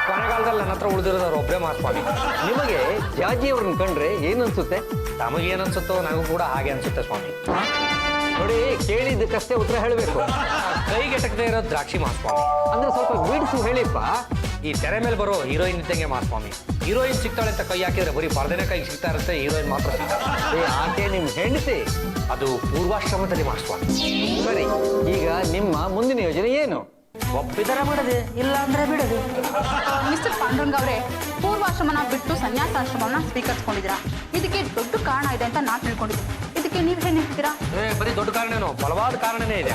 ಕೊನೆಗಾಲದಲ್ಲಿ ನನ್ನ ಹತ್ರ ಉಳಿದಿರೋದವ್ರು ಒಬ್ಬರೇ ಮಾಸ್ವಾಮಿ. ನಿಮಗೆ ಜಾಜಿ ಅವ್ರನ್ನ ಕಂಡ್ರೆ ಏನ್ ಅನ್ಸುತ್ತೆ? ತಮಗೇನನ್ಸುತ್ತೋ ನನಗೂ ಕೂಡ ಹಾಗೆ ಅನ್ಸುತ್ತೆ ಸ್ವಾಮಿ. ನೋಡಿ, ಕೇಳಿದ್ದಕ್ಕಷ್ಟೇ ಉತ್ತರ ಹೇಳಬೇಕು. ಕೈಗೆಟಕದೇ ಇರೋ ದ್ರಾಕ್ಷಿ ಮಾಸ್ವಾಮಿ. ಅಂದ್ರೆ ಸ್ವಲ್ಪ ಬಿಡಿಸು ಹೇಳಿಪ್ಪ. ಈ ತೆರೆ ಮೇಲೆ ಬರೋ ಹೀರೋಯಿನ್ ಇದ್ದಂಗೆ ಮಾಸ್ವಾಮಿ. ಹೀರೋಯಿನ್ ಸಿಗ್ತಾಳೆ ಅಂತ ಕೈ ಹಾಕಿದ್ರೆ ಬರೀ ಪರದೆನೇ ಕೈಗೆ ಸಿಗ್ತಾ ಇರುತ್ತೆ, ಹೀರೋಯಿನ್ ಮಾತ್ರ ಸಿಗ್ತಾರೆ. ಆಕೆ ನಿಮ್ ಹೆಂಡತಿ. ಅದು ಪೂರ್ವಾಶ್ರಮದಲ್ಲಿ ಮಾಸ್ವಾಮಿ. ಸರಿ, ಈಗ ನಿಮ್ಮ ಮುಂದಿನ ಯೋಜನೆ ಏನು? ಒಪ್ಪಿದರೆ ಮಾಡೋದು, ಇಲ್ಲ ಅಂದ್ರೆ ಬಿಡೋದು. ಮಿಸ್ಟರ್ ಪಾಂಡುರಂಗ ಅವರೇ, ಪೂರ್ವಾಶ್ರಮನ ಬಿಟ್ಟು ಸನ್ಯಾಸಾಶ್ರಮನ ಸ್ವೀಕರಿಸ್ಕೊಂಡಿದ್ದೀರಾ. ಇದಕ್ಕೆ ದೊಡ್ಡ ಕಾರಣ ಇದೆ ಅಂತ ನಾನು ತಿಳ್ಕೊಂಡಿದ್ದೀನಿ. ಇದಕ್ಕೆ ನೀವು ಏನು ಹೇಳ್ತೀರಾ? ಬರೀ ದೊಡ್ಡ ಕಾರಣನೋ, ಬಲವಾದ ಕಾರಣನೇ ಇದೆ.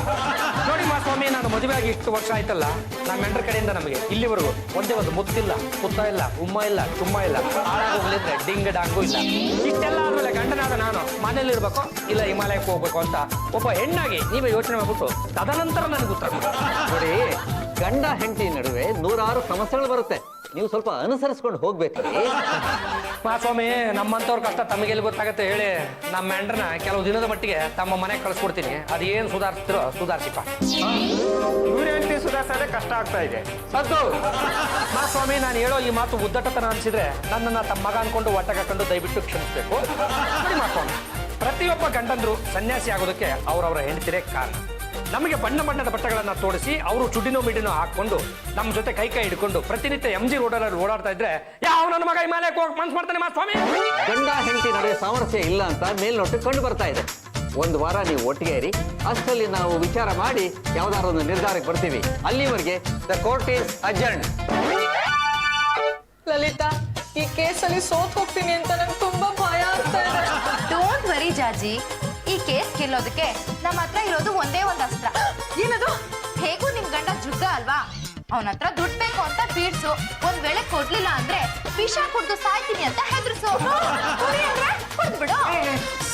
ನೋಡಿ ಮಾಸ್ವಾಮಿ, ನಾನು ಮದುವೆ ಆಗಿ ಇಷ್ಟು ವರ್ಷ ಆಯ್ತಲ್ಲ, ನಮ್ಮ ಹೆಂಡ್ರ ಕಡೆಯಿಂದ ನಮಗೆ ಇಲ್ಲಿವರೆಗೂ ಒಂದೇ ಒಂದು ಮುತ್ತಿಲ್ಲ, ಮುತ್ತ ಇಲ್ಲ, ಉಮ್ಮ ಇಲ್ಲ, ಚುಮ್ಮ ಇಲ್ಲ, ಹಾಳಾಗೋಗ್ಲಿದ್ರೆ ಡಿಂಗ್ ಡಾಂಗು ಇಲ್ಲ. ಇಷ್ಟೆಲ್ಲ ಆದ್ಮೇಲೆ ಗಂಡನಾದ ನಾನು ಮನೇಲಿ ಇರ್ಬೇಕು ಇಲ್ಲ ಹಿಮಾಲಯಕ್ಕೆ ಹೋಗ್ಬೇಕು ಅಂತ ಒಬ್ಬ ಹೆಣ್ಣಾಗಿ ನೀವೇ ಯೋಚನೆ ಮಾಡ್ಬಿಟ್ಟು ತದನಂತರ ನನಗೆ ಉತ್ತರ ನೋಡಿ, ಗಂಡ ಹೆಂಡತಿ ನಡುವೆ 100 ಸಮಸ್ಯೆಗಳು ಬರುತ್ತೆ. ನೀವು ಸ್ವಲ್ಪ ಅನುಸರಿಸ್ಕೊಂಡು ಹೋಗ್ಬೇಕು. ಮಾಸ್ವಾಮಿ, ನಮ್ಮಂತವ್ರ ಕಷ್ಟ ತಮಗೆಲ್ಲಿ ಗೊತ್ತಾಗತ್ತೆ ಹೇಳಿ. ನಮ್ಮ ಹೆಂಡ್ರನ್ನ ಕೆಲವು ದಿನದ ಮಟ್ಟಿಗೆ ತಮ್ಮ ಮನೆಗೆ ಕಳಿಸ್ಕೊಡ್ತೀನಿ. ಅದೇನು ಸುಧಾರಿಸ್ತಿರೋ ಸುಧಾರಿಸಿಪ್ಪ. ಇವ್ರ ಹೆಂಡತಿ ಸುಧಾರಿಸೋದೇ ಕಷ್ಟ ಆಗ್ತಾ ಇದೆ. ಸದ್ದು ಮಾಸ್ವಾಮಿ, ನಾನು ಹೇಳೋ ಈ ಮಾತು ಉದ್ದಟತನ ಅನಿಸಿದ್ರೆ ನನ್ನನ್ನು ತಮ್ಮ ಮಗ ಅನ್ಕೊಂಡು ಒಟ್ಟಗಾಕೊಂಡು ದಯವಿಟ್ಟು ಕ್ಷಮಿಸಬೇಕು. ನೋಡಿ ಮಾಸ್ವಾಮಿ, ಪ್ರತಿಯೊಬ್ಬ ಗಂಡಂದ್ರು ಸನ್ಯಾಸಿ ಆಗೋದಕ್ಕೆ ಅವರವರ ಹೆಂಡತಿರೇ ಕಾರಣ. ನಮಗೆ ಬಣ್ಣ ಬಣ್ಣದ ಬಟ್ಟೆಗಳನ್ನ ತೋರಿಸಿ ಅವರು ಚುಡಿನೋ ಮಿಡಿನೋ ಹಾಕೊಂಡು ನಮ್ಮ ಜೊತೆ ಕೈ ಹಿಡ್ಕೊಂಡು ಪ್ರತಿನಿತ್ಯ MG ರೋಡಲ್ಲಿ ಓಡಾಡ್ತಾ ಇದ್ರೆ ಯಾವ ನನ್ನ ಮಗ ಹಿಮಾಲಯಕ್ಕೆ ಹೋಗಿ ಮನ್ಸು ಮಾಡ್ತಾನೆ ಮಾಸ್ವಾಮಿ? ಗಂಡ ಹೆಂಡತಿ ನಡುವೆ ಸಾಮರಸ್ಯ ಇಲ್ಲ ಅಂತ ಮೇಲ್ನೋಟಕ್ಕೆ ಕಂಡು ಬರ್ತಾ ಇದೆ. ಒಂದು ವಾರ ನೀವು ಒಟ್ಟಿಗೆ ಇರಿ, ಅಷ್ಟರಲ್ಲಿ ನಾವು ವಿಚಾರ ಮಾಡಿ ಯಾವ್ದಾದ್ರು ಒಂದು ನಿರ್ಧಾರಕ್ಕೆ ಬರ್ತೀವಿ. ಅಲ್ಲಿವರೆಗೆ ದ ಕೋರ್ಟ್ ಈಸ್ ಅಡ್ಜರ್ನ್ಡ್. ಲಲಿತಾ, ಈ ಕೇಸಲ್ಲಿ ಸೋತ್ ಹೋಗ್ತೀನಿ ಅಂತ ನಂಗೆ ತುಂಬಾ ಭಯ ಆಗ್ತಾ ಇದೆ. ಡೋಂಟ್ ವರಿ ಜಾಜಿ, ಈ ಕೇಸ್ ಗೆಲ್ಲೋದಕ್ಕೆ ನಮ್ಮ ಹತ್ರ ಇರೋದು ಒಂದೇ ಒಂದು ಅಸ್ತ್ರ. ಏನದು? ಹೇಗೂ ನಿಮ್ ಗಂಡ ಜುಗ್ಗ ಅಲ್ವಾ, ಅವನ ಹತ್ರ ದುಡ್ಡು ಬೇಕು ಅಂತ ಪೀಡ್ಸು. ಒಂದ್ ವೇಳೆ ಕೊಡ್ಲಿಲ್ಲ ಅಂದ್ರೆ ವಿಷ ಕುಡ್ದು ಸಾಯ್ತೀನಿ ಅಂತ ಹೆದರ್ಸು. ಕುಡ್ದ್ಬಿಡು.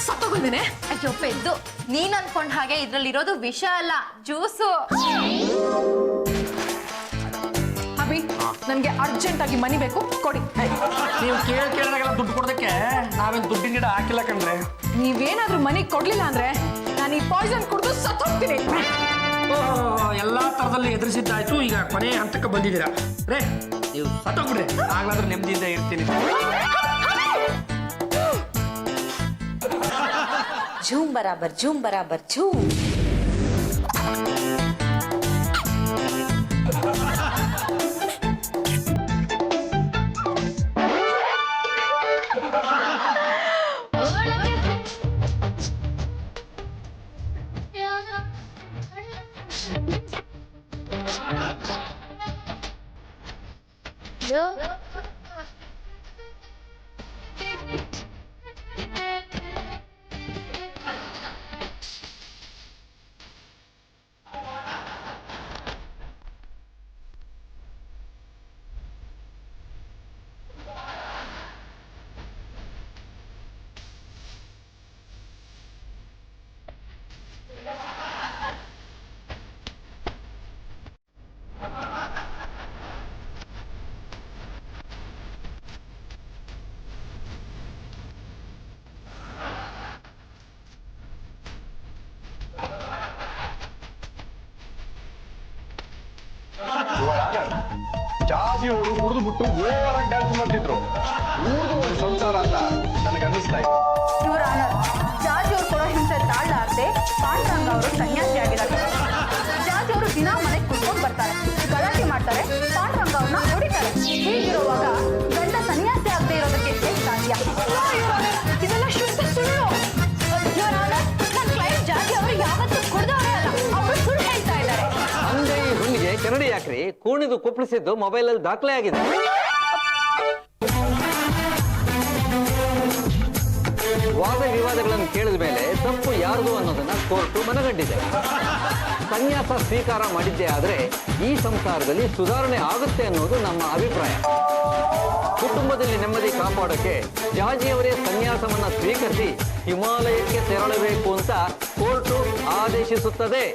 ಸತ್ತೋಗಿದ್ದೇನೆ. ಅಯ್ಯೋ ಪೆದ್ದು, ನೀನ್ ಅನ್ಕೊಂಡ್ ಹಾಗೆ ಇದ್ರಲ್ಲಿರೋದು ವಿಷ ಅಲ್ಲ, ಜ್ಯೂಸು. ಅಭಿ, ನನ್ಗೆ ಅರ್ಜೆಂಟ್ ಆಗಿ ಮನಿ ಬೇಕು, ಕೊಡಿ. ನೀವು ಕೇಳಿದಾಗೆಲ್ಲ ದುಡ್ಡು ಕೊಡೋದಕ್ಕೆ ನಾವೇನು ದುಡ್ಡಿನ ಗಿಡ ಹಾಕಿಲ್ಲ ಕಣ್ರೆ. ನೀವೇನಾದ್ರೂ ಮನಿ ಕೊಡ್ಲಿಲ್ಲ ಅಂದ್ರೆ ನಾನು ಈ ಪಾಯ್ಸನ್ ಕುಡಿದು ಸತ್ತೋಗ್ತೀನಿ. ಎಲ್ಲಾ ತರದಲ್ಲಿ ಎದುರಿಸಿದ್ದಾಯ್ತು, ಈಗ ಕೊನೆ ಹಂತಕ್ಕೆ ಬಂದಿದ್ದೀರಾ ರೇ. ನೀವು ಸತ್ತೋಗ್ಬಿಡ್ರಿ, ಆಗ್ಲಾದ್ರೂ ನೆಮ್ಮದಿಯಿಂದ ಇರ್ತೀನಿ. झूम बराबर झूम बराबर झूम. ಜಾಜಿ ಅವರು ಕುಡಿದು ಬಿಟ್ಟು ಓವರ್ ಆಗಿ ಡ್ಯಾನ್ಸ್ ಮಾಡ್ತಿದ್ರು. ಊರ್ದು ಒಂದು ಸಂಸಾರ ಅಂತ ನನಗೆ ಅನ್ನಿಸ್ತಾ ಇದೆ. ಯುವರ್ ಆನರ್, ಜಾಜಿ ಅವ್ರು ಕೊಡೋ ಹಿಂಸೆ ತಾಳ್ಲಾರ್ದೆ ಪಾಂಡುರಂಗ ಅವರು ಸನ್ಯಾಸಿ ಆಗಿದ್ದಾರೆ. ಜಾಜಿ ಅವರು ದಿನ ಮನೆಗೆ ಕುತ್ಕೊಂಡು ಬರ್ತಾರೆ, ಗಲಾಟೆ ಮಾಡ್ತಾರೆ, ಪಾಂಡುರಂಗ ಅವ್ರನ್ನ ಹೊಡಿತಾರೆ. ಕೆನಡಿ ಯಾಕ್ರಿ ಕೂಣಿದು ಕುಪ್ಪಳಿಸಿದ್ದು ಮೊಬೈಲಲ್ಲಿ ದಾಖಲೆ ಆಗಿದೆ. ವಾದ ವಿವಾದಗಳನ್ನು ಕೇಳಿದ ಮೇಲೆ ತಪ್ಪು ಯಾರ್ದು ಅನ್ನೋದನ್ನ ಕೋರ್ಟು ಮನಗಂಡಿದೆ. ಸನ್ಯಾಸ ಸ್ವೀಕಾರ ಮಾಡಿದ್ದೇ ಆದ್ರೆ ಈ ಸಂಸಾರದಲ್ಲಿ ಸುಧಾರಣೆ ಆಗುತ್ತೆ ಅನ್ನೋದು ನಮ್ಮ ಅಭಿಪ್ರಾಯ. ಕುಟುಂಬದಲ್ಲಿ ನೆಮ್ಮದಿ ಕಾಪಾಡೋಕೆ ಜಾಜಿಯವರೇ ಸನ್ಯಾಸವನ್ನ ಸ್ವೀಕರಿಸಿ ಹಿಮಾಲಯಕ್ಕೆ ತೆರಳಬೇಕು ಅಂತ ಕೋರ್ಟು ಆದೇಶಿಸುತ್ತದೆ.